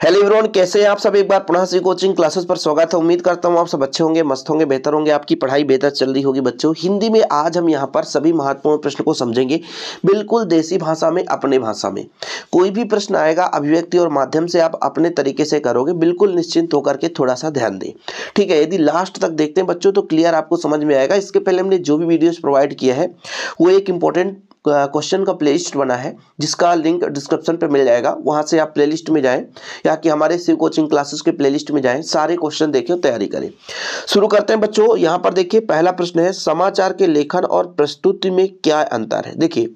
Hello everyone, कैसे हैं आप सब। एक बार पुनः से कोचिंग क्लासेस पर स्वागत है। उम्मीद करता हूं आप सब अच्छे होंगे, मस्त होंगे, बेहतर होंगे, आपकी पढ़ाई बेहतर चल रही होगी। बच्चों, हिंदी में आज हम यहां पर सभी महत्वपूर्ण प्रश्न को समझेंगे, बिल्कुल देसी भाषा में, अपने भाषा में। कोई भी प्रश्न आएगा अभिव्यक्ति और माध्यम से आप अपने तरीके से करोगे, बिल्कुल निश्चिंत होकर के थोड़ा सा ध्यान दें, ठीक है। यदि लास्ट तक देखते हैं बच्चों तो क्लियर आपको समझ में आएगा। इसके पहले हमने जो भी वीडियोज प्रोवाइड किया है वो एक इंपॉर्टेंट क्वेश्चन का प्लेलिस्ट बना है, जिसका लिंक डिस्क्रिप्शन पे मिल जाएगा। वहां से आप प्लेलिस्ट में जाएं या कि हमारे शिव कोचिंग क्लासेस के प्लेलिस्ट में जाएं, सारे क्वेश्चन देखें और तैयारी करें। शुरू करते हैं बच्चों। यहां पर देखिए, पहला प्रश्न है, समाचार के लेखन और प्रस्तुति में क्या अंतर है। देखिए,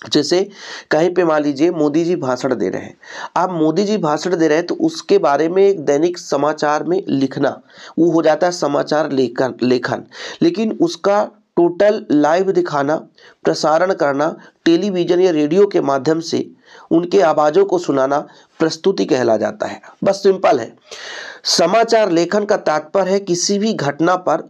जैसे कहीं पे मान लीजिए मोदी जी भाषण दे रहे हैं, आप मोदी जी भाषण दे रहे हैं तो उसके बारे में एक दैनिक समाचार में लिखना, वो हो जाता है समाचार लेखन। लेकिन उसका टोटल लाइव दिखाना, प्रसारण करना, टेलीविजन या रेडियो के माध्यम से उनके आवाज़ों को सुनाना प्रस्तुति कहला जाता है। बस सिंपल है। समाचार लेखन का तात्पर्य है किसी भी घटना पर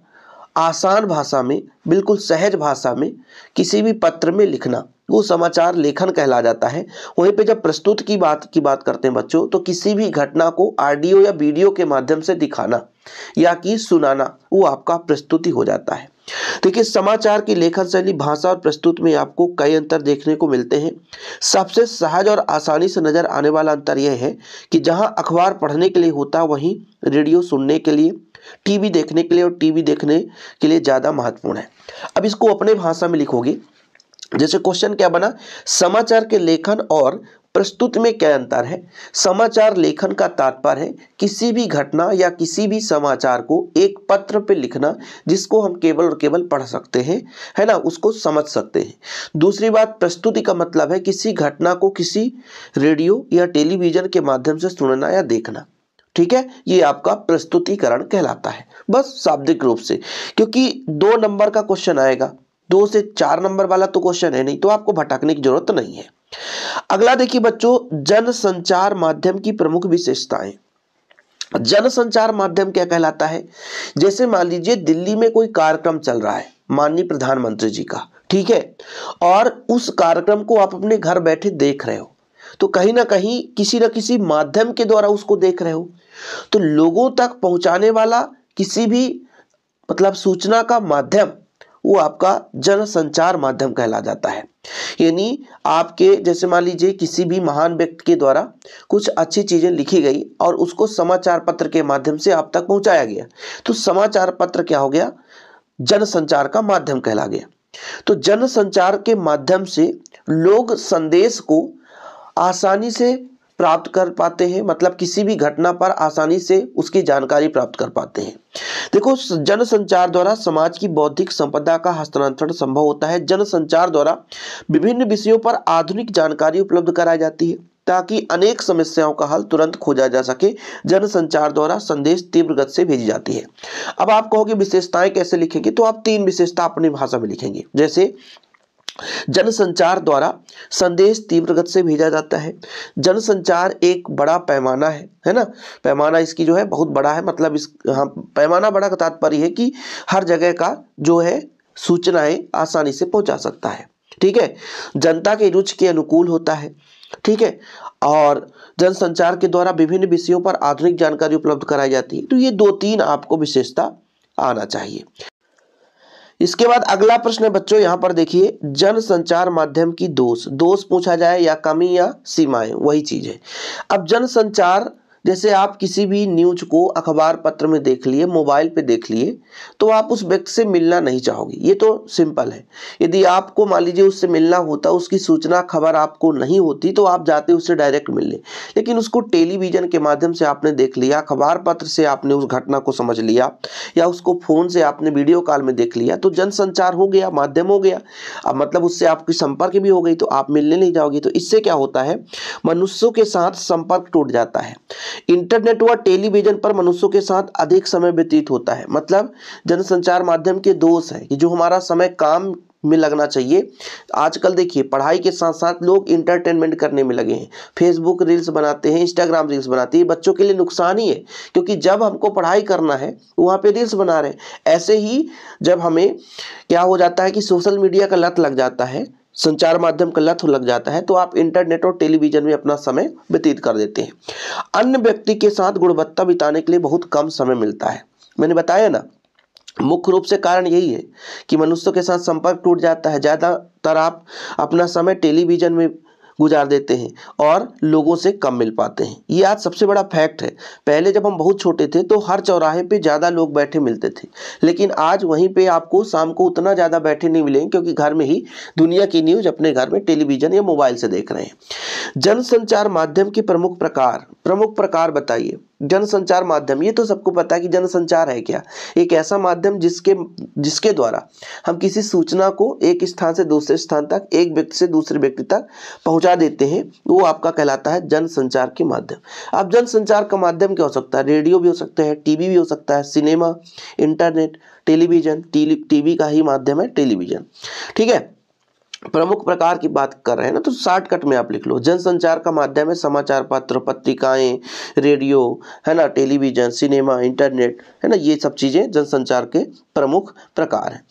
आसान भाषा में, बिल्कुल सहज भाषा में किसी भी पत्र में लिखना, वो समाचार लेखन कहला जाता है। वहीं पे जब प्रस्तुत की बात करते हैं बच्चों, तो किसी भी घटना को ऑडियो या वीडियो के माध्यम से दिखाना या कि सुनाना, वो आपका प्रस्तुति हो जाता है। देखिए, समाचार की लेखन शैली, भाषा और प्रस्तुत में आपको कई अंतर देखने को मिलते हैं। सबसे सहज और आसानी से नजर आने वाला अंतर यह है कि जहां अखबार पढ़ने के लिए होता है, वहीं रेडियो सुनने के लिए, टीवी देखने के लिए और टीवी देखने के लिए ज़्यादा महत्वपूर्ण है। अब इसको अपने भाषा में लिखोगे। जैसे क्वेश्चन क्या बना, समाचार के लेखन और प्रस्तुति में क्या अंतर है। समाचार लेखन का तात्पर्य है किसी भी घटना या किसी भी समाचार को एक पत्र पे लिखना, जिसको हम केवल और केवल पढ़ सकते हैं, है ना, उसको समझ सकते हैं। दूसरी बात, प्रस्तुति का मतलब है किसी घटना को किसी रेडियो या टेलीविजन के माध्यम से सुनना या देखना, ठीक है। ये आपका प्रस्तुतिकरण कहलाता है, बस शाब्दिक रूप से। क्योंकि 2 नंबर का क्वेश्चन आएगा, 2 से 4 नंबर वाला तो क्वेश्चन है नहीं, तो आपको भटकने की जरूरत नहीं है। अगला देखिए बच्चों, जन संचार माध्यम की प्रमुख विशेषताएं। जन संचार माध्यम क्या कहलाता है। जैसे मान लीजिए दिल्ली में कोई कार्यक्रम चल रहा है माननीय प्रधानमंत्री जी का, ठीक है, और उस कार्यक्रम को आप अपने घर बैठे देख रहे हो, तो कहीं ना कहीं किसी न किसी माध्यम के द्वारा उसको देख रहे हो, तो लोगों तक पहुंचाने वाला किसी भी मतलब सूचना का माध्यम, वो आपका जनसंचार माध्यम कहला जाता है। यानी आपके जैसे मान लीजिए किसी भी महान व्यक्ति के द्वारा कुछ अच्छी चीजें लिखी गई और उसको समाचार पत्र के माध्यम से आप तक पहुंचाया गया, तो समाचार पत्र क्या हो गया, जनसंचार का माध्यम कहला गया। तो जनसंचार के माध्यम से लोग संदेश को आसानी से प्राप्त कर पाते हैं, मतलब किसी भी घटना पर आसानी से उसकी जानकारी प्राप्त कर पाते हैं। देखो, जनसंचार द्वारा समाज की बौद्धिक संपदा का हस्तांतरण संभव होता है। जनसंचार द्वारा विभिन्न विषयों पर आधुनिक जानकारी उपलब्ध कराई जाती है, ताकि अनेक समस्याओं का हल तुरंत खोजा जा सके। जनसंचार द्वारा संदेश तीव्र गति से भेजी जाती है। अब आप कहोगे विशेषताएं कैसे लिखेंगे, तो आप 3 विशेषता अपनी भाषा में लिखेंगे। जैसे जनसंचार द्वारा संदेश तीव्र गति से भेजा जाता है। जनसंचार एक बड़ा पैमाना है ना, पैमाना इसकी जो है बहुत बड़ा है, मतलब इस हाँ, पैमाना बड़ा का तात्पर्य है कि हर जगह का जो है सूचनाएं आसानी से पहुंचा सकता है, ठीक है। जनता के रुचि के अनुकूल होता है, ठीक है, और जनसंचार के द्वारा विभिन्न विषयों पर आधुनिक जानकारी उपलब्ध कराई जाती है। तो ये 2-3 आपको विशेषता आना चाहिए। इसके बाद अगला प्रश्न है बच्चों, यहां पर देखिए, जन संचार माध्यम की दोष पूछा जाए या कमी या सीमाएं, वही चीज है। अब जन संचार, जैसे आप किसी भी न्यूज को अखबार पत्र में देख लिए, मोबाइल पे देख लिए, तो आप उस व्यक्ति से मिलना नहीं चाहोगे, ये तो सिंपल है। यदि आपको मान लीजिए उससे मिलना होता, उसकी सूचना खबर आपको नहीं होती, तो आप जाते उससे डायरेक्ट मिलने। लेकिन उसको टेलीविजन के माध्यम से आपने देख लिया, अखबार पत्र से आपने उस घटना को समझ लिया, या उसको फोन से आपने वीडियो कॉल में देख लिया, तो जनसंचार हो गया, माध्यम हो गया। अब मतलब उससे आपकी संपर्क भी हो गई, तो आप मिलने नहीं जाओगे। तो इससे क्या होता है, मनुष्यों के साथ संपर्क टूट जाता है। इंटरनेट व टेलीविजन पर मनुष्यों के साथ अधिक समय व्यतीत होता है। मतलब जनसंचार माध्यम के दोष है कि जो हमारा समय काम में लगना चाहिए, आजकल देखिए पढ़ाई के साथ साथ लोग इंटरटेनमेंट करने में लगे हैं। फेसबुक रील्स बनाते हैं, इंस्टाग्राम रील्स बनाते हैं, बच्चों के लिए नुकसान ही है, क्योंकि जब हमको पढ़ाई करना है वहाँ पे रील्स बना रहे हैं। ऐसे ही जब हमें क्या हो जाता है कि सोशल मीडिया का लत लग जाता है, संचार माध्यम का लत लग जाता है तो आप इंटरनेट और टेलीविजन में अपना समय व्यतीत कर देते हैं। अन्य व्यक्ति के साथ गुणवत्ता बिताने के लिए बहुत कम समय मिलता है। मैंने बताया ना, मुख्य रूप से कारण यही है कि मनुष्यों के साथ संपर्क टूट जाता है। ज़्यादातर आप अपना समय टेलीविजन में गुजार देते हैं और लोगों से कम मिल पाते हैं। ये आज सबसे बड़ा फैक्ट है। पहले जब हम बहुत छोटे थे तो हर चौराहे पे ज़्यादा लोग बैठे मिलते थे, लेकिन आज वहीं पे आपको शाम को उतना ज़्यादा बैठे नहीं मिलेंगे, क्योंकि घर में ही दुनिया की न्यूज़ अपने घर में टेलीविजन या मोबाइल से देख रहे हैं। जनसंचार माध्यम के प्रमुख प्रकार बताइए। जनसंचार माध्यम, ये तो सबको पता है कि जनसंचार है क्या, एक ऐसा माध्यम जिसके द्वारा हम किसी सूचना को एक स्थान से दूसरे स्थान तक, एक व्यक्ति से दूसरे व्यक्ति तक पहुंचा देते हैं, वो आपका कहलाता है जनसंचार के माध्यम। अब जनसंचार का माध्यम क्या हो सकता है? रेडियो भी हो सकता है, टीवी भी हो सकता है, सिनेमा, इंटरनेट, टेलीविजन। टीवी का ही माध्यम है टेलीविजन, ठीक है। प्रमुख प्रकार की बात कर रहे हैं ना, तो शॉर्टकट में आप लिख लो। जनसंचार का माध्यम है समाचार पत्र, पत्रिकाएं, रेडियो, है ना, टेलीविजन, सिनेमा, इंटरनेट, है ना, ये सब चीजें जनसंचार के प्रमुख प्रकार हैं।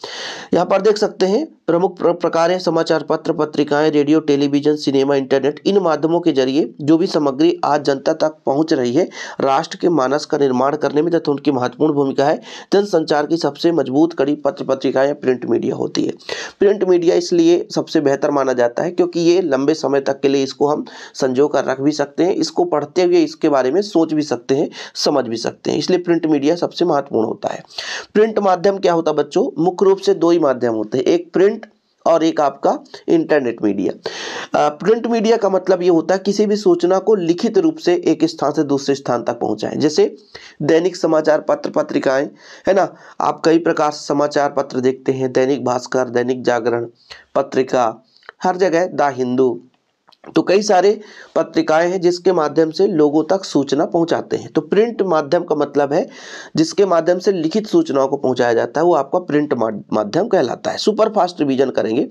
यहाँ पर देख सकते हैं प्रमुख प्रकार है समाचार पत्र, पत्रिकाएं, रेडियो, टेलीविजन, सिनेमा, इंटरनेट। इन माध्यमों के जरिए जो भी सामग्री आज जनता तक पहुंच रही है, राष्ट्र के मानस का निर्माण करने में तथा उनकी महत्वपूर्ण भूमिका है। जनसंचार की सबसे मजबूत कड़ी पत्र पत्रिकाएं या प्रिंट मीडिया होती है। प्रिंट मीडिया इसलिए सबसे बेहतर माना जाता है क्योंकि ये लंबे समय तक के लिए इसको हम संजो कर रख भी सकते हैं, इसको पढ़ते हुए इसके बारे में सोच भी सकते हैं, समझ भी सकते हैं, इसलिए प्रिंट मीडिया सबसे महत्वपूर्ण होता है। प्रिंट माध्यम क्या होता है बच्चों? मुख्य रूप से दो ही माध्यम होते हैं, एक प्रिंट और एक आपका इंटरनेट मीडिया। प्रिंट मीडिया का मतलब ये होता है किसी भी सूचना को लिखित रूप से एक स्थान से दूसरे स्थान तक पहुंचाएं। जैसे दैनिक समाचार पत्र पत्रिकाएं, है ना, आप कई प्रकार से समाचार पत्र देखते हैं, दैनिक भास्कर, दैनिक जागरण, पत्रिका, हर जगह द हिंदू, तो कई सारे पत्रिकाएं हैं जिसके माध्यम से लोगों तक सूचना पहुंचाते हैं। तो प्रिंट माध्यम का मतलब है जिसके माध्यम से लिखित सूचनाओं को पहुंचाया जाता है, वो आपका प्रिंट माध्यम कहलाता है। सुपर फास्ट रिवीजन करेंगे।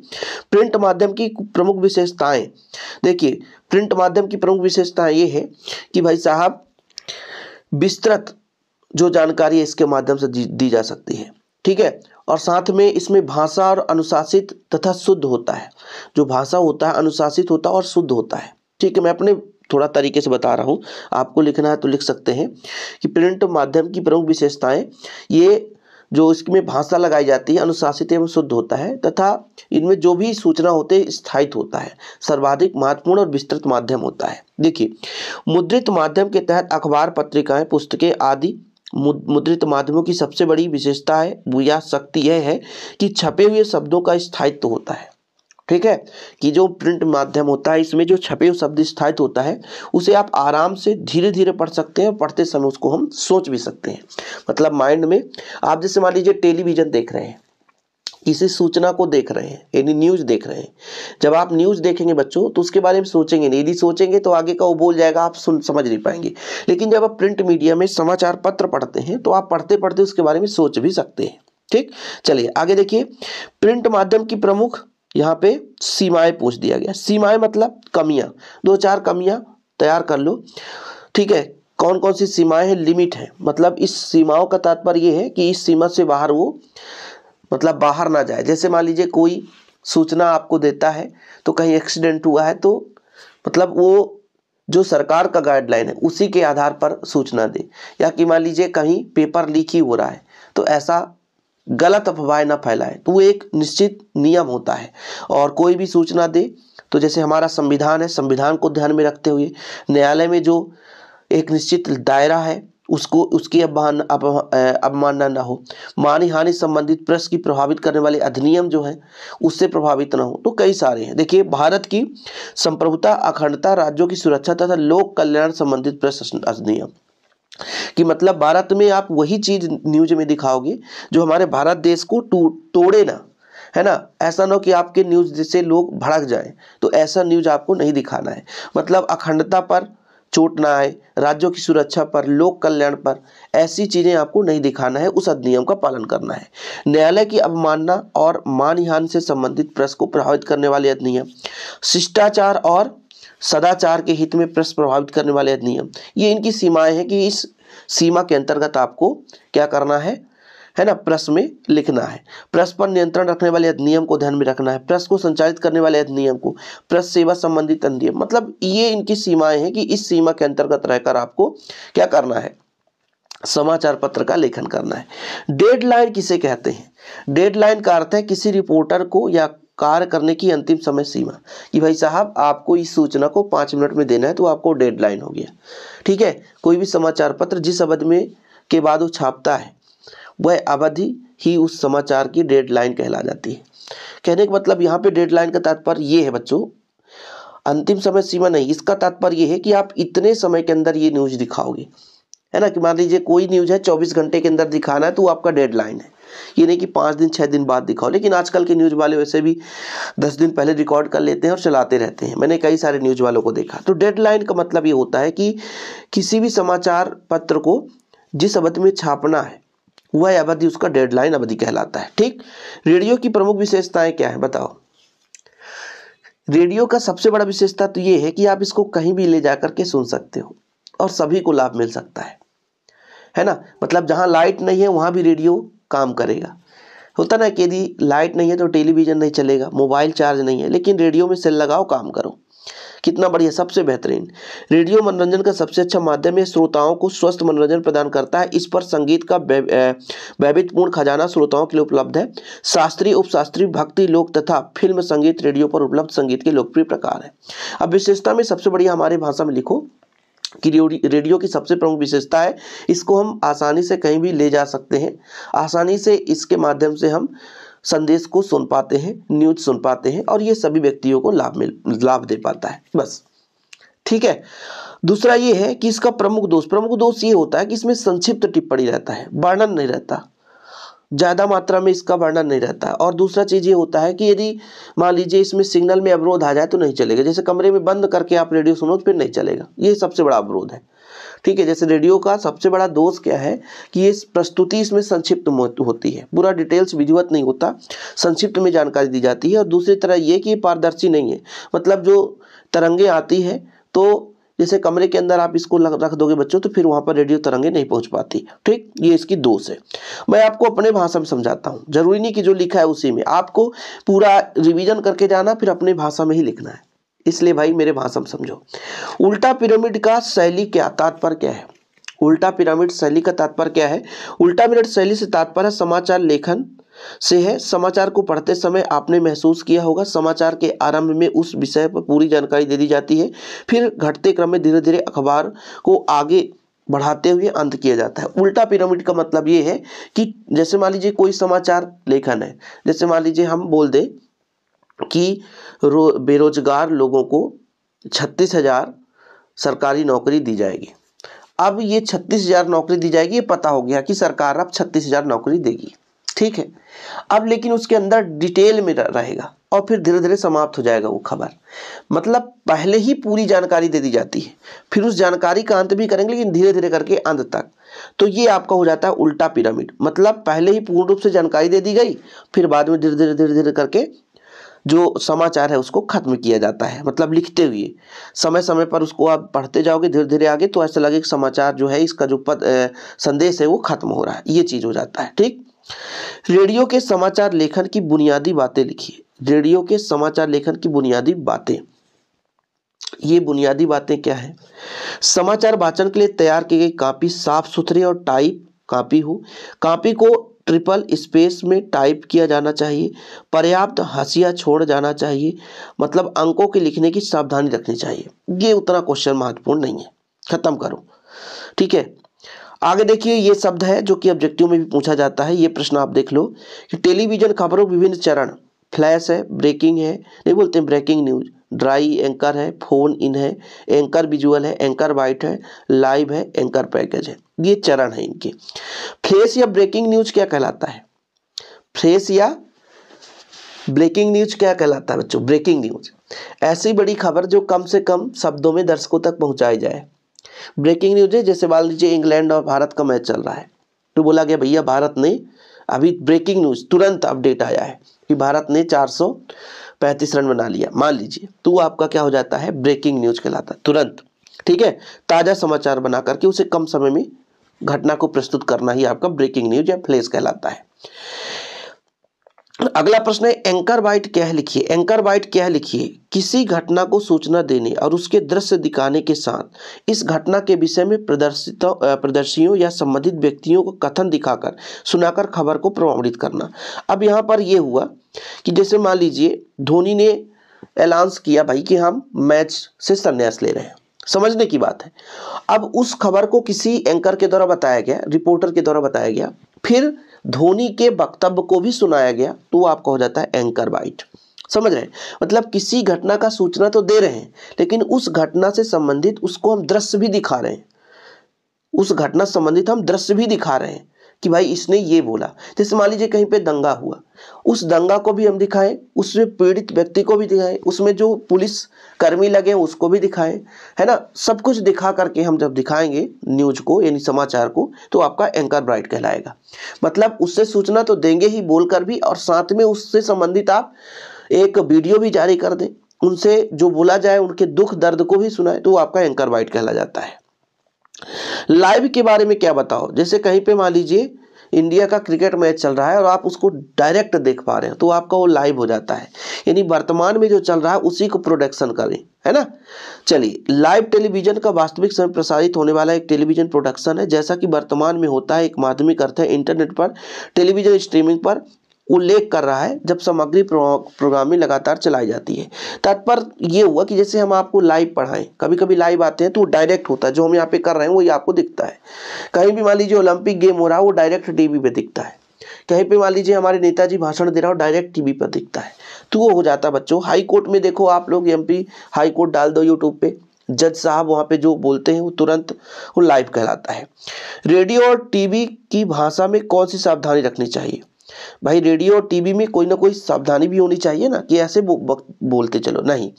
प्रिंट माध्यम की प्रमुख विशेषताएं देखिए। प्रिंट माध्यम की प्रमुख विशेषताएं ये है कि भाई साहब विस्तृत जो जानकारी है इसके माध्यम से दी जा सकती है, ठीक है, और साथ में इसमें भाषा और अनुशासित तथा शुद्ध होता है। जो भाषा होता है अनुशासित होता है और शुद्ध होता है, ठीक है। मैं अपने थोड़ा तरीके से बता रहा हूँ, आपको लिखना है तो लिख सकते हैं कि प्रिंट माध्यम की प्रमुख विशेषताएं ये जो इसमें भाषा लगाई जाती है अनुशासित एवं शुद्ध होता है तथा इनमें जो भी सूचना होते हैं स्थायित्व होता है, सर्वाधिक महत्वपूर्ण और विस्तृत माध्यम होता है। देखिए, मुद्रित माध्यम के तहत अखबार, पत्रिकाएं, पुस्तकें आदि मुद्रित माध्यमों की सबसे बड़ी विशेषता है या शक्ति यह है कि छपे हुए शब्दों का स्थायित्व होता है, ठीक है, कि जो प्रिंट माध्यम होता है इसमें जो छपे हुए शब्द स्थायित्व होता है उसे आप आराम से धीरे धीरे पढ़ सकते हैं और पढ़ते समय उसको हम सोच भी सकते हैं, मतलब माइंड में। आप जैसे मान लीजिए टेलीविजन देख रहे हैं, किसी सूचना को देख रहे हैं, यानी न्यूज़ देख रहे हैं। जब आप न्यूज़ देखेंगे बच्चों तो उसके बारे में सोचेंगे नहीं, यदि सोचेंगे तो आगे का वो बोल जाएगा, आप समझ नहीं पाएंगे। लेकिन जब आप प्रिंट मीडिया में समाचार पत्र पढ़ते हैं तो आप पढ़ते पढ़ते उसके बारे में सोच भी सकते हैं, ठीक। चलिए आगे देखिए, प्रिंट माध्यम की प्रमुख यहाँ पे सीमाएं पूछ दिया गया। सीमाएं मतलब कमियां, दो चार कमियां तैयार कर लो, ठीक है। कौन कौन सी सीमाएं हैं? लिमिट है, मतलब इस सीमाओं का तात्पर्य ये है कि इस सीमा से बाहर वो मतलब बाहर ना जाए। जैसे मान लीजिए कोई सूचना आपको देता है तो कहीं एक्सीडेंट हुआ है तो मतलब वो जो सरकार का गाइडलाइन है उसी के आधार पर सूचना दे, या कि मान लीजिए कहीं पेपर लीक ही हो रहा है तो ऐसा गलत अफवाहें ना फैलाए, तो वो एक निश्चित नियम होता है। और कोई भी सूचना दे तो जैसे हमारा संविधान है, संविधान को ध्यान में रखते हुए न्यायालय में जो एक निश्चित दायरा है उसको उसकी अवमानना ना हो, मानी हानि संबंधित प्रेस की प्रभावित करने वाले अधिनियम जो है उससे प्रभावित ना हो, तो कई सारे हैं। देखिए, भारत की संप्रभुता, अखंडता, राज्यों की सुरक्षा तथा लोक कल्याण संबंधित प्रेस अधिनियम कि मतलब भारत में आप वही चीज न्यूज में दिखाओगे जो हमारे भारत देश को तोड़े ना, है ना। ऐसा ना हो कि आपके न्यूज से लोग भड़क जाए, तो ऐसा न्यूज आपको नहीं दिखाना है। मतलब अखंडता पर चोट ना आए, राज्यों की सुरक्षा पर, लोक कल्याण पर, ऐसी चीजें आपको नहीं दिखाना है, उस अधिनियम का पालन करना है। न्यायालय की अवमानना और मानहानि से संबंधित प्रेस को प्रभावित करने वाले अधिनियम, शिष्टाचार और सदाचार के हित में प्रेस प्रभावित करने वाले अधिनियम, ये इनकी सीमाएं हैं कि इस सीमा के अंतर्गत आपको क्या करना है, है ना, प्रेस में लिखना है, प्रेस पर नियंत्रण रखने वाले अधिनियम को ध्यान में रखना है, प्रेस को संचालित करने वाले अधिनियम को, प्रेस सेवा संबंधित अधिनियम, मतलब ये इनकी सीमाएं हैं कि इस सीमा के अंतर्गत रहकर आपको क्या करना है, समाचार पत्र का लेखन करना है। डेडलाइन किसे कहते हैं? डेडलाइन का अर्थ है किसी रिपोर्टर को या कार्य करने की अंतिम समय सीमा, कि भाई साहब आपको इस सूचना को 5 मिनट में देना है तो आपको डेडलाइन हो गया। ठीक है, कोई भी समाचार पत्र जिस अवधि में के बाद वो छापता है वह अवधि ही उस समाचार की डेडलाइन कहला जाती है। कहने का मतलब यहाँ पे डेडलाइन का तात्पर्य ये है बच्चों, अंतिम समय सीमा नहीं, इसका तात्पर्य ये है कि आप इतने समय के अंदर ये न्यूज दिखाओगे, है ना, कि मान लीजिए कोई न्यूज है 24 घंटे के अंदर दिखाना है तो वो आपका डेडलाइन है। ये नहीं कि 5 दिन 6 दिन बाद दिखाओ, लेकिन आजकल के न्यूज वाले वैसे भी 10 दिन पहले रिकॉर्ड कर लेते हैं और चलाते रहते हैं, मैंने कई सारे न्यूज वालों को देखा। तो डेडलाइन का मतलब ये होता है कि किसी भी समाचार पत्र को जिस अवधि में छापना है वह अवधि उसका डेडलाइन अवधि कहलाता है। ठीक, रेडियो की प्रमुख विशेषताएं क्या है बताओ? रेडियो का सबसे बड़ा विशेषता तो ये है कि आप इसको कहीं भी ले जाकर के सुन सकते हो और सभी को लाभ मिल सकता है ना, मतलब जहां लाइट नहीं है वहां भी रेडियो काम करेगा। होता ना कि यदि लाइट नहीं है तो टेलीविजन नहीं चलेगा, मोबाइल चार्ज नहीं है, लेकिन रेडियो में सेल लगाओ काम करो। कितना बढ़िया, सबसे बेहतरीन। रेडियो मनोरंजन का सबसे अच्छा माध्यम है, श्रोताओं को स्वस्थ मनोरंजन प्रदान करता है। इस पर संगीत का वैविध्यपूर्ण खजाना श्रोताओं के लिए उपलब्ध है। शास्त्रीय, उपशास्त्रीय, भक्ति, लोक तथा फिल्म संगीत रेडियो पर उपलब्ध संगीत के लोकप्रिय प्रकार है। अब विशेषता में सबसे बढ़िया हमारी भाषा में लिखो कि रेडियो की सबसे प्रमुख विशेषता है इसको हम आसानी से कहीं भी ले जा सकते हैं, आसानी से इसके माध्यम से हम संदेश को सुन पाते हैं, न्यूज सुन पाते हैं और ये सभी व्यक्तियों को लाभ दे पाता है, बस। ठीक है, दूसरा ये है कि इसका प्रमुख दोष ये होता है कि इसमें संक्षिप्त टिप्पणी रहता है, वर्णन नहीं रहता, ज़्यादा मात्रा में इसका वर्णन नहीं रहता है। और दूसरा चीज़ ये होता है कि यदि मान लीजिए इसमें सिग्नल में अवरोध आ जाए तो नहीं चलेगा, जैसे कमरे में बंद करके आप रेडियो सुनो तो फिर नहीं चलेगा, ये सबसे बड़ा अवरोध है। ठीक है, जैसे रेडियो का सबसे बड़ा दोष क्या है कि ये प्रस्तुति इसमें संक्षिप्त होती है, पूरा डिटेल्स विधिवत नहीं होता, संक्षिप्त में जानकारी दी जाती है। और दूसरी तरह ये कि ये पारदर्शी नहीं है, मतलब जो तरंगे आती है तो जैसे कमरे के अंदर आप इसको रख दोगे बच्चों तो फिर वहां पर रेडियो तरंगे नहीं पहुंच पाती। ठीक, ये इसकी दोष है। मैं आपको अपने भाषा में समझाता हूँ, जरूरी नहीं कि जो लिखा है उसी में, आपको पूरा रिवीजन करके जाना फिर अपने भाषा में ही लिखना है, इसलिए भाई मेरे भाषा में समझो। उल्टा पिरामिड का शैली क्या तात्पर्य क्या है? उल्टा पिरामिड शैली का तात्पर्य क्या है? उल्टा पिरामिड शैली से तात्पर्य समाचार लेखन से है। समाचार को पढ़ते समय आपने महसूस किया होगा, समाचार के आरंभ में उस विषय पर पूरी जानकारी दे दी जाती है, फिर घटते क्रम में धीरे धीरे अखबार को आगे बढ़ाते हुए अंत किया जाता है। उल्टा पिरामिड का मतलब ये है कि जैसे मान लीजिए कोई समाचार लेखन है, जैसे मान लीजिए हम बोल दें कि बेरोजगार लोगों को 36,000 सरकारी नौकरी दी जाएगी। अब ये 36,000 नौकरी दी जाएगी, ये पता हो गया कि सरकार अब 36,000 नौकरी देगी। ठीक है, अब लेकिन उसके अंदर डिटेल में रहेगा और फिर धीरे धीरे समाप्त हो जाएगा वो खबर, मतलब पहले ही पूरी जानकारी दे दी जाती है, फिर उस जानकारी का अंत भी करेंगे लेकिन धीरे धीरे करके अंत तक। तो ये आपका हो जाता है उल्टा पिरामिड, मतलब पहले ही पूर्ण रूप से जानकारी दे दी गई, फिर बाद में धीरे धीरे करके जो समाचार है उसको खत्म किया जाता है, मतलब लिखते हुए समय समय पर उसको आप पढ़ते जाओगे धीरे धीरे आगे, तो ऐसा लगे कि समाचार जो है इसका जो संदेश है वो खत्म हो रहा है, ये चीज हो जाता है। ठीक, रेडियो के समाचार लेखन की बुनियादी बातें लिखिए। रेडियो के समाचार लेखन की बुनियादी बातें, ये बुनियादी बातें क्या है? समाचार वाचन के लिए तैयार की गई कॉपी साफ सुथरी और टाइप कॉपी हो, कॉपी को ट्रिपल स्पेस में टाइप किया जाना चाहिए, पर्याप्त हाशिया छोड़ जाना चाहिए, मतलब अंकों के लिखने की सावधानी रखनी चाहिए। ये उतना क्वेश्चन महत्वपूर्ण नहीं है, खत्म करो। ठीक है, आगे देखिए, ये शब्द है जो कि ऑब्जेक्टिव में भी पूछा जाता है, ये प्रश्न आप देख लो कि टेलीविजन खबरों विभिन्न चरण, फ्लैश है, ब्रेकिंग है, नहीं बोलते हैं ब्रेकिंग न्यूज, ड्राई एंकर है, फोन इन है, एंकर विजुअल है, एंकर वाइट है, लाइव है, एंकर पैकेज है, ये चरण है इनके। फ्लैश या ब्रेकिंग न्यूज क्या कहलाता है? फ्लैश या ब्रेकिंग न्यूज क्या कहलाता है बच्चों? ब्रेकिंग न्यूज ऐसी बड़ी खबर जो कम से कम शब्दों में दर्शकों तक पहुंचाई जाए। ब्रेकिंग न्यूज है, जैसे मान लीजिए इंग्लैंड और भारत का मैच चल रहा है तो बोला गया भैया भारत ने अभी ब्रेकिंग न्यूज तुरंत अपडेट आया है कि भारत ने 435 रन बना लिया, मान लीजिए, तो आपका क्या हो जाता है? ब्रेकिंग न्यूज कहलाता है, तुरंत। ठीक है, ताजा समाचार बना करके उसे कम समय में घटना को प्रस्तुत करना ही आपका ब्रेकिंग न्यूज या फ्लैश कहलाता है। अगला प्रश्न है एंकर बाइट क्या है लिखिए। एंकर बाइट क्या है लिखिए, किसी घटना को सूचना देने और उसके दृश्य दिखाने के साथ इस घटना के विषय में प्रदर्शियों या संबंधित व्यक्तियों को कथन दिखाकर सुनाकर खबर को प्रमाणित करना। अब यहाँ पर यह हुआ कि जैसे मान लीजिए धोनी ने ऐलान किया भाई कि हम मैच से संन्यास ले रहे हैं, समझने की बात है। अब उस खबर को किसी एंकर के द्वारा बताया गया, रिपोर्टर के द्वारा बताया गया, फिर धोनी के वक्तव्य को भी सुनाया गया, तो आपका हो जाता है एंकर बाइट। समझ रहे हैं, मतलब किसी घटना का सूचना तो दे रहे हैं लेकिन उस घटना से संबंधित उसको हम दृश्य भी दिखा रहे हैं, उस घटना से संबंधित हम दृश्य भी दिखा रहे हैं कि भाई इसने ये बोला। जैसे मान लीजिए कहीं पे दंगा हुआ, उस दंगा को भी हम दिखाएं, उसमें पीड़ित व्यक्ति को भी दिखाएं, उसमें जो पुलिस कर्मी लगे उसको भी दिखाएं, है ना। सब कुछ दिखा करके हम जब दिखाएंगे न्यूज को यानी समाचार को, तो आपका एंकर बाइट कहलाएगा। मतलब उससे सूचना तो देंगे ही बोलकर भी, और साथ में उससे संबंधित आप एक वीडियो भी जारी कर दें, उनसे जो बोला जाए उनके दुख दर्द को भी सुनाए, तो आपका एंकर बाइट कहला जाता है। लाइव के बारे में क्या बताओ, जैसे कहीं पे मान लीजिए इंडिया का क्रिकेट मैच चल रहा है और आप उसको डायरेक्ट देख पा रहे हैं, तो आपका वो लाइव हो जाता है, यानी वर्तमान में जो चल रहा है उसी को प्रोडक्शन करें, है ना। चलिए, लाइव टेलीविजन का वास्तविक समय प्रसारित होने वाला एक टेलीविजन प्रोडक्शन है, जैसा कि वर्तमान में होता है। एक माध्यमिक अर्थ है इंटरनेट पर टेलीविजन स्ट्रीमिंग पर उल्लेख कर रहा है जब सामग्री प्रोग्रामिंग लगातार चलाई जाती है। तात्पर्य ये हुआ कि जैसे हम आपको लाइव पढ़ाएं, कभी कभी लाइव आते हैं तो डायरेक्ट होता है, जो हम यहाँ पे कर रहे हैं वो ये आपको दिखता है। कहीं भी मान लीजिए ओलंपिक गेम हो रहा है वो डायरेक्ट टीवी पे दिखता है, कहीं पे मान लीजिए हमारे नेताजी भाषण दे रहा हो डायरेक्ट टीवी पर दिखता है, तो वो हो जाता है बच्चों। हाई कोर्ट में देखो आप लोग, MP हाई कोर्ट डाल दो यूट्यूब पे, जज साहब वहाँ पे जो बोलते हैं वो तुरंत वो लाइव कहलाता है। रेडियो और टीवी की भाषा में कौन सी सावधानी रखनी चाहिए? भाई रेडियो और टीवी में कोई ना कोई सावधानी भी होनी चाहिए ना, कि ऐसे बोलते चलो नहीं।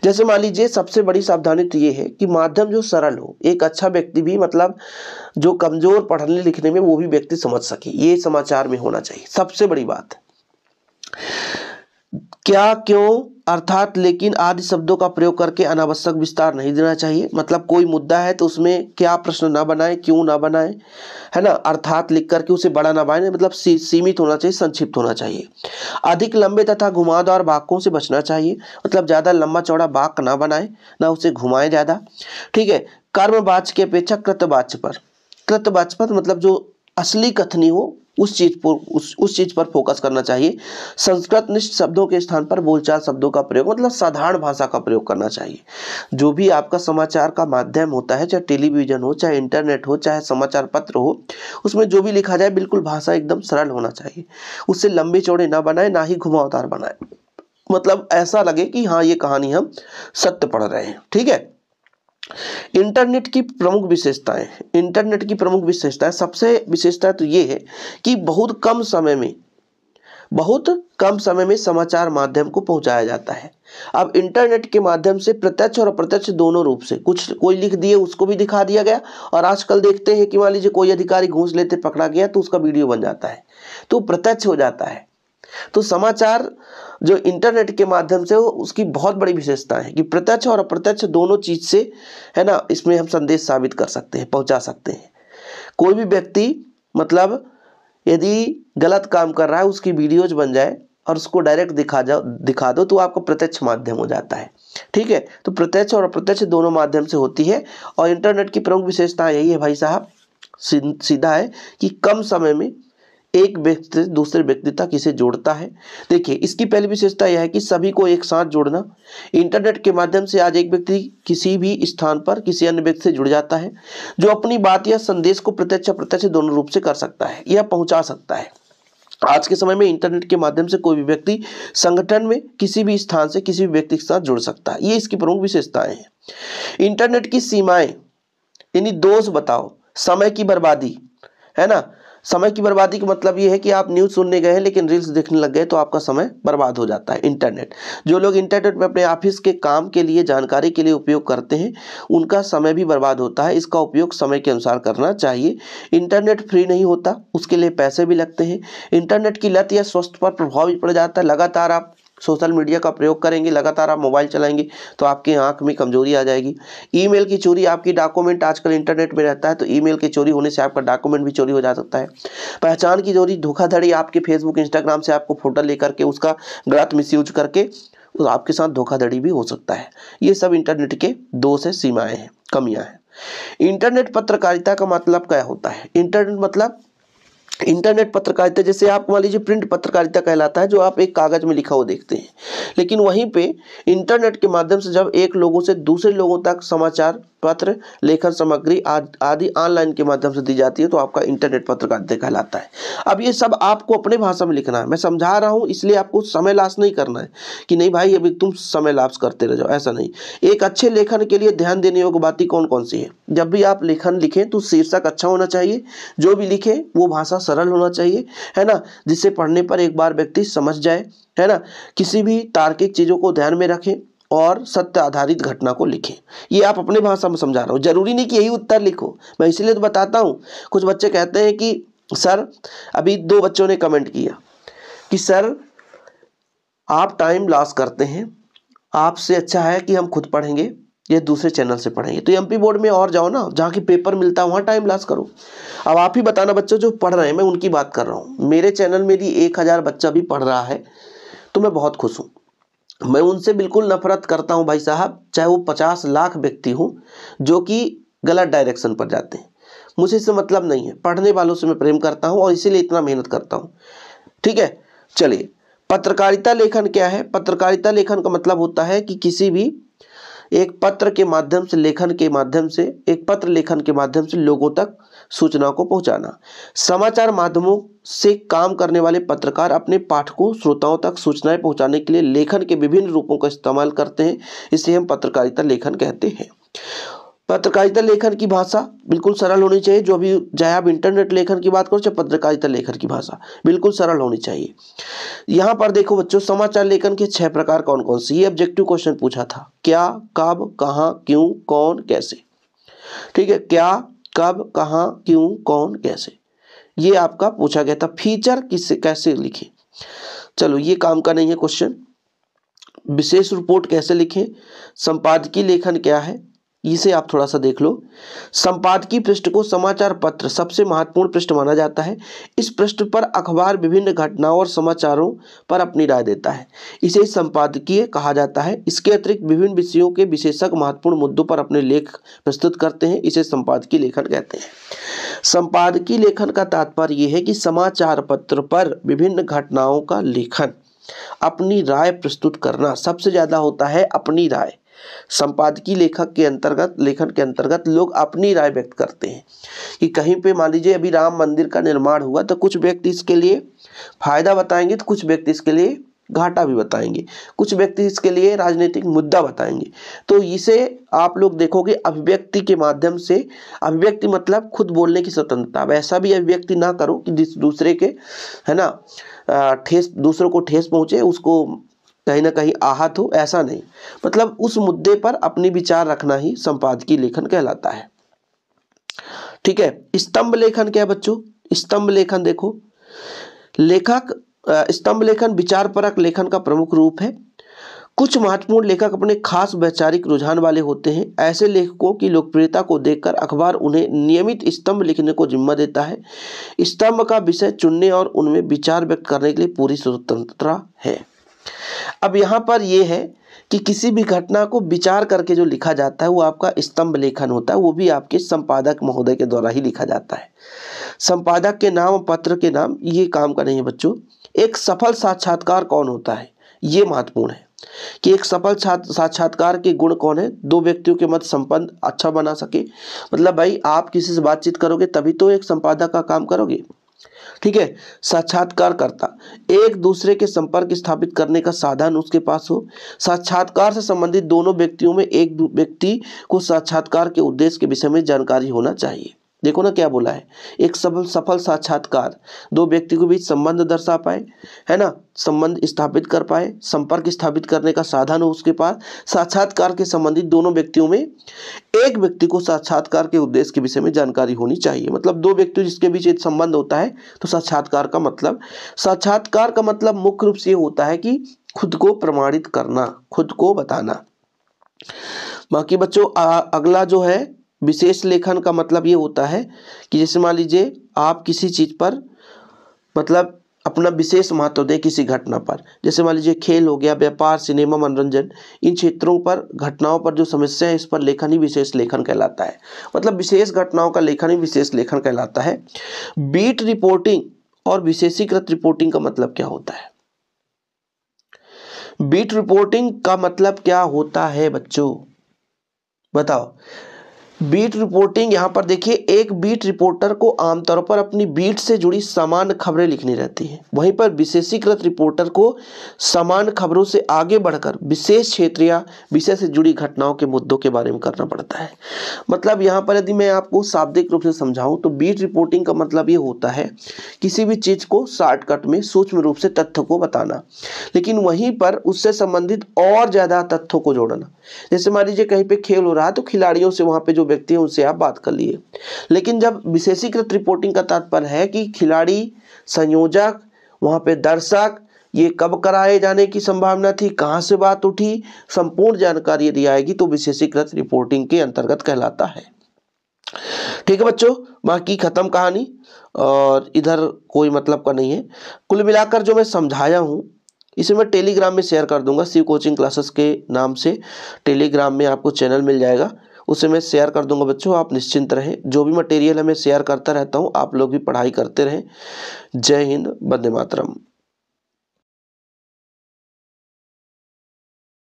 जैसे मान लीजिए सबसे बड़ी सावधानी तो ये है कि माध्यम जो सरल हो, एक अच्छा व्यक्ति भी, मतलब जो कमजोर पढ़ने लिखने में वो भी व्यक्ति समझ सके, ये समाचार में होना चाहिए, सबसे बड़ी बात। क्या, क्यों, अर्थात, लेकिन आदि शब्दों का प्रयोग करके अनावश्यक विस्तार नहीं देना चाहिए। मतलब कोई मुद्दा है तो उसमें क्या प्रश्न ना बनाए, क्यों ना बनाए, है ना। अर्थात लिख करके उसे बड़ा ना बनाए, मतलब सीमित होना चाहिए, संक्षिप्त होना चाहिए। अधिक लंबे तथा घुमावदार वाक्यों से बचना चाहिए, मतलब ज्यादा लंबा चौड़ा वाक्य ना बनाए, ना उसे घुमाए ज्यादा, ठीक है। कर्मवाच्य की अपेक्षा कृतवाच्य पर, कृतवाच्य पर मतलब जो असली कथनी हो उस चीज पर फोकस करना चाहिए। संस्कृत निष्ठ शब्दों के स्थान पर बोलचाल शब्दों का प्रयोग, मतलब साधारण भाषा का प्रयोग करना चाहिए। जो भी आपका समाचार का माध्यम होता है, चाहे टेलीविजन हो, चाहे इंटरनेट हो, चाहे समाचार पत्र हो, उसमें जो भी लिखा जाए बिल्कुल भाषा एकदम सरल होना चाहिए। उससे लंबे चौड़े ना बनाए, ना ही घुमावदार बनाए, मतलब ऐसा लगे कि हाँ ये कहानी हम सत्य पढ़ रहे हैं, ठीक है। इंटरनेट की प्रमुख विशेषताएं, इंटरनेट की प्रमुख विशेषताएं, सबसे विशेषता तो ये है कि बहुत कम समय में समाचार माध्यम को पहुंचाया जाता है। अब इंटरनेट के माध्यम से प्रत्यक्ष और अप्रत्यक्ष दोनों रूप से, कुछ कोई लिख दिए उसको भी दिखा दिया गया, और आजकल देखते हैं कि मान लीजिए कोई अधिकारी घूस लेते पकड़ा गया तो उसका वीडियो बन जाता है, तो प्रत्यक्ष हो जाता है। तो समाचार जो इंटरनेट के माध्यम से हो, उसकी बहुत बड़ी विशेषता है कि प्रत्यक्ष और अप्रत्यक्ष दोनों चीज से, है ना, इसमें हम संदेश साबित कर सकते हैं, पहुंचा सकते हैं। कोई भी व्यक्ति मतलब यदि गलत काम कर रहा है, उसकी वीडियोज बन जाए और उसको डायरेक्ट दिखा दो, तो आपका प्रत्यक्ष माध्यम हो जाता है, ठीक है। तो प्रत्यक्ष और अप्रत्यक्ष दोनों माध्यम से होती है। और इंटरनेट की प्रमुख विशेषता यही है भाई साहब, सीधा है कि कम समय में एक व्यक्ति से दूसरे व्यक्ति तक इसे जोड़ता है। देखिए, इसकी पहली विशेषता यह है कि सभी को एक साथ जोड़ना। इंटरनेट के माध्यम से आज एक व्यक्ति किसी भी स्थान पर किसी अन्य व्यक्ति से जुड़ जाता है, जो अपनी बात या संदेश को प्रत्यक्ष अप्रत्यक्ष दोनों रूप से कर सकता है या पहुंचा सकता है। आज के समय में इंटरनेट के माध्यम से कोई भी व्यक्ति संगठन में किसी भी स्थान से किसी भी व्यक्ति के साथ जुड़ सकता है, ये इसकी प्रमुख विशेषताएं हैं। इंटरनेट की सीमाएं, यानी दोष बताओ। समय की बर्बादी, है ना, समय की बर्बादी का मतलब ये है कि आप न्यूज़ सुनने गए हैं लेकिन रील्स देखने लग गए, तो आपका समय बर्बाद हो जाता है। इंटरनेट, जो लोग इंटरनेट में अपने ऑफिस के काम के लिए, जानकारी के लिए उपयोग करते हैं, उनका समय भी बर्बाद होता है। इसका उपयोग समय के अनुसार करना चाहिए। इंटरनेट फ्री नहीं होता, उसके लिए पैसे भी लगते हैं। इंटरनेट की लत या स्वास्थ्य पर प्रभाव भी पड़ जाता है। लगातार आप सोशल मीडिया का प्रयोग करेंगे, लगातार आप मोबाइल चलाएंगे तो आपकी आंख में कमजोरी आ जाएगी। ईमेल की चोरी, आपकी डॉक्यूमेंट आजकल इंटरनेट में रहता है तो ईमेल की चोरी होने से आपका डॉक्यूमेंट भी चोरी हो जा सकता है। पहचान की चोरी, धोखाधड़ी, आपके फेसबुक इंस्टाग्राम से आपको फोटो लेकर के उसका गलत मिसयूज करके आपके साथ धोखाधड़ी भी हो सकता है। ये सब इंटरनेट के दोष है, सीमाएं हैं, कमियां हैं। इंटरनेट पत्रकारिता का मतलब क्या होता है? इंटरनेट पत्रकारिता जैसे आप मान लीजिए प्रिंट पत्रकारिता कहलाता है, जो आप एक कागज में लिखा हुआ देखते हैं, लेकिन वहीं पे इंटरनेट के माध्यम से जब एक लोगों से दूसरे लोगों तक समाचार पत्र, लेखन सामग्री आदि ऑनलाइन के माध्यम से दी जाती है तो आपका इंटरनेट पत्रकारिता कहलाता है। अब ये सब आपको अपने भाषा में लिखना है, मैं समझा रहा हूँ इसलिए आपको समय लाश नहीं करना है कि नहीं भाई अभी तुम समय लाश करते रह जाओ, ऐसा नहीं। एक अच्छे लेखन के लिए ध्यान देने योग्य बातें कौन कौन सी है? जब भी आप लेखन लिखें तो शीर्षक अच्छा होना चाहिए, जो भी लिखे वो भाषा सरल होना चाहिए, है ना, जिससे पढ़ने पर एक बार व्यक्ति समझ जाए, है ना। किसी भी तार्किक चीजों को ध्यान में रखें और सत्य आधारित घटना को लिखें। ये आप अपने भाषा में समझा रहा हूँ, जरूरी नहीं कि यही उत्तर लिखो, मैं इसीलिए तो बताता हूँ। कुछ बच्चे कहते हैं कि सर, अभी 2 बच्चों ने कमेंट किया कि सर आप टाइम लॉस करते हैं, आपसे अच्छा है कि हम खुद पढ़ेंगे, ये दूसरे चैनल से पढ़ेंगे। तो एमपी बोर्ड में और जाओ ना, जहाँ की पेपर मिलता है वहाँ टाइम लॉस करो। अब आप ही बताना बच्चों जो पढ़ रहे हैं, मैं उनकी बात कर रहा हूँ। मेरे चैनल में भी 1000 बच्चा भी पढ़ रहा है तो मैं बहुत खुश हूँ। मैं उनसे बिल्कुल नफरत करता हूँ भाई साहब, चाहे वो 50 लाख व्यक्ति हो जो कि गलत डायरेक्शन पर जाते हैं। मुझे इससे मतलब नहीं है, पढ़ने वालों से मैं प्रेम करता हूँ और इसीलिए इतना मेहनत करता हूँ। ठीक है, चलिए पत्रकारिता लेखन क्या है? पत्रकारिता लेखन का मतलब होता है कि किसी भी एक पत्र लेखन के माध्यम से लोगों तक सूचना को पहुंचाना। समाचार माध्यमों से काम करने वाले पत्रकार अपने पाठकों श्रोताओं तक सूचनाएं पहुंचाने के लिए लेखन के विभिन्न रूपों का इस्तेमाल करते हैं, इसे हम पत्रकारिता लेखन कहते हैं। पत्रकारिता लेखन की भाषा बिल्कुल सरल होनी चाहिए, जो भी चाहे आप इंटरनेट लेखन की बात करो चाहे पत्रकारिता लेखन की भाषा बिल्कुल सरल होनी चाहिए। यहाँ पर देखो बच्चों, समाचार लेखन के 6 प्रकार कौन कौन से? ये ऑब्जेक्टिव क्वेश्चन पूछा था, क्या, कब, कहाँ, क्यों, कौन, कैसे। ठीक है, क्या, कब, कहाँ, क्यों, कौन, कैसे, ये आपका पूछा गया था। फीचर किससे कैसे लिखे? चलो ये काम का नहीं है क्वेश्चन। विशेष रिपोर्ट कैसे लिखें? संपादकीय लेखन क्या है, इसे आप थोड़ा सा देख लो। संपादकीय पृष्ठ को समाचार पत्र सबसे महत्वपूर्ण पृष्ठ माना जाता है। इस पृष्ठ पर अखबार विभिन्न घटनाओं और समाचारों पर अपनी राय देता है, इसे संपादकीय कहा जाता है। इसके अतिरिक्त विभिन्न विषयों के विशेषज्ञ महत्वपूर्ण मुद्दों पर अपने लेख प्रस्तुत करते हैं, इसे संपादकीय लेखन कहते हैं। संपादकीय लेखन का तात्पर्य यह है कि समाचार पत्र पर विभिन्न घटनाओं का लेखन, अपनी राय प्रस्तुत करना, सबसे ज्यादा होता है अपनी राय। संपादकीय लेखन के अंतर्गत लोग अपनी राय व्यक्त करते हैं कि कहीं पे मान लीजिए अभी राम मंदिर का निर्माण हुआ तो कुछ व्यक्ति इसके लिए फायदा बताएंगे तो कुछ व्यक्ति इसके लिए घाटा भी बताएंगे, कुछ व्यक्ति इसके लिए राजनीतिक मुद्दा बताएंगे। तो इसे आप लोग देखोगे अभिव्यक्ति के माध्यम से, अभिव्यक्ति मतलब खुद बोलने की स्वतंत्रता। वैसा भी अभिव्यक्ति ना करो कि दूसरे के, है ना, दूसरों को ठेस पहुंचे, उसको कहीं ना कहीं आहत हो, ऐसा नहीं। मतलब उस मुद्दे पर अपनी विचार रखना ही संपादकीय लेखन कहलाता है। ठीक है, स्तंभ लेखन क्या है बच्चों? स्तंभ लेखन देखो, स्तंभ लेखन विचारपरक लेखन का प्रमुख रूप है। कुछ महत्वपूर्ण लेखक अपने खास वैचारिक रुझान वाले होते हैं। ऐसे लेखकों की लोकप्रियता को देखकर अखबार उन्हें नियमित स्तंभ लिखने को जिम्मा देता है। स्तंभ का विषय चुनने और उनमें विचार व्यक्त करने के लिए पूरी स्वतंत्रता है। अब यहाँ पर यह है कि किसी भी घटना को विचार करके जो लिखा जाता है वो आपका स्तंभ लेखन होता है, वो भी आपके संपादक महोदय के द्वारा ही लिखा जाता है। संपादक के नाम, पत्र के नाम, ये काम का नहीं है बच्चों। एक सफल साक्षात्कार कौन होता है, ये महत्वपूर्ण है कि एक सफल साक्षात्कार के गुण कौन है? 2 व्यक्तियों के मध्य संबंध अच्छा बना सके। मतलब भाई आप किसी से बातचीत करोगे तभी तो एक संपादक का काम करोगे। ठीक है, साक्षात्कारकर्ता, एक दूसरे के संपर्क स्थापित करने का साधन उसके पास हो। साक्षात्कार से संबंधित दोनों व्यक्तियों में एक व्यक्ति को साक्षात्कार के उद्देश्य के विषय में जानकारी होना चाहिए। देखो ना क्या बोला है, एक सफल साक्षात्कार 2 व्यक्ति के बीच संबंध दर्शा पाए, है ना, संबंध स्थापित कर पाए, संपर्क स्थापित करने का साधन हो उसके पास। साक्षात्कार के संबंधित दोनों व्यक्तियों में एक व्यक्ति को साक्षात्कार के उद्देश्य के विषय में जानकारी होनी चाहिए। मतलब 2 व्यक्ति जिसके बीच एक संबंध होता है तो साक्षात्कार का मतलब मुख्य रूप से ये होता है कि खुद को प्रमाणित करना, खुद को बताना। बाकी बच्चों अगला जो है विशेष लेखन का मतलब ये होता है कि जैसे मान लीजिए आप किसी चीज़ पर मतलब अपना विशेष महत्व दें किसी घटना पर, जैसे मान लीजिए खेल हो गया, व्यापार, सिनेमा, मनोरंजन, इन क्षेत्रों पर घटनाओं पर जो समस्या है इस पर लेखन ही विशेष लेखन कहलाता है। मतलब विशेष घटनाओं का लेखन ही विशेष लेखन कहलाता है। बीट रिपोर्टिंग और विशेषीकृत रिपोर्टिंग का मतलब क्या होता है? बीट रिपोर्टिंग का मतलब क्या होता है बच्चों, बताओ। बीट रिपोर्टिंग, यहाँ पर देखिए एक बीट रिपोर्टर को आमतौर पर अपनी बीट से जुड़ी सामान्य खबरें लिखनी रहती है, वहीं पर विशेषीकृत रिपोर्टर को सामान्य खबरों से आगे बढ़कर विशेष क्षेत्र या विषय से जुड़ी घटनाओं के मुद्दों के बारे में करना पड़ता है। मतलब यहाँ पर यदि मैं आपको शाब्दिक रूप से समझाऊं तो बीट रिपोर्टिंग का मतलब ये होता है किसी भी चीज को शॉर्टकट में सूक्ष्म रूप से तथ्य को बताना, लेकिन वहीं पर उससे संबंधित और ज्यादा तथ्यों को जोड़ना। जैसे मान लीजिए कहीं पे खेल हो रहा है तो खिलाड़ियों से, वहां पे जो व्यक्ति हैं उनसे आप बात कर लिए, लेकिन जब विशेषीकृत रिपोर्टिंग का तात्पर्य है कि खिलाड़ी, संयोजक, वहां पे दर्शक, ये कब कराए जाने की संभावना थी, कहां से बात उठी, संपूर्ण जानकारी यदि आएगी तो विशेषीकृत रिपोर्टिंग के अंतर्गत कहलाता है। ठीक है बच्चों, बाकी खत्म कहानी, और इधर कोई मतलब का नहीं है। कुल मिलाकर जो मैं समझाया हूं इसे मैं टेलीग्राम में शेयर कर दूंगा, शिव कोचिंग क्लासेस के नाम से टेलीग्राम में आपको चैनल मिल जाएगा, उसे मैं शेयर कर दूंगा बच्चों। आप निश्चिंत रहें, जो भी मटेरियल है मैं शेयर करता रहता हूं, आप लोग भी पढ़ाई करते रहें। जय हिंद, वंदे मातरम।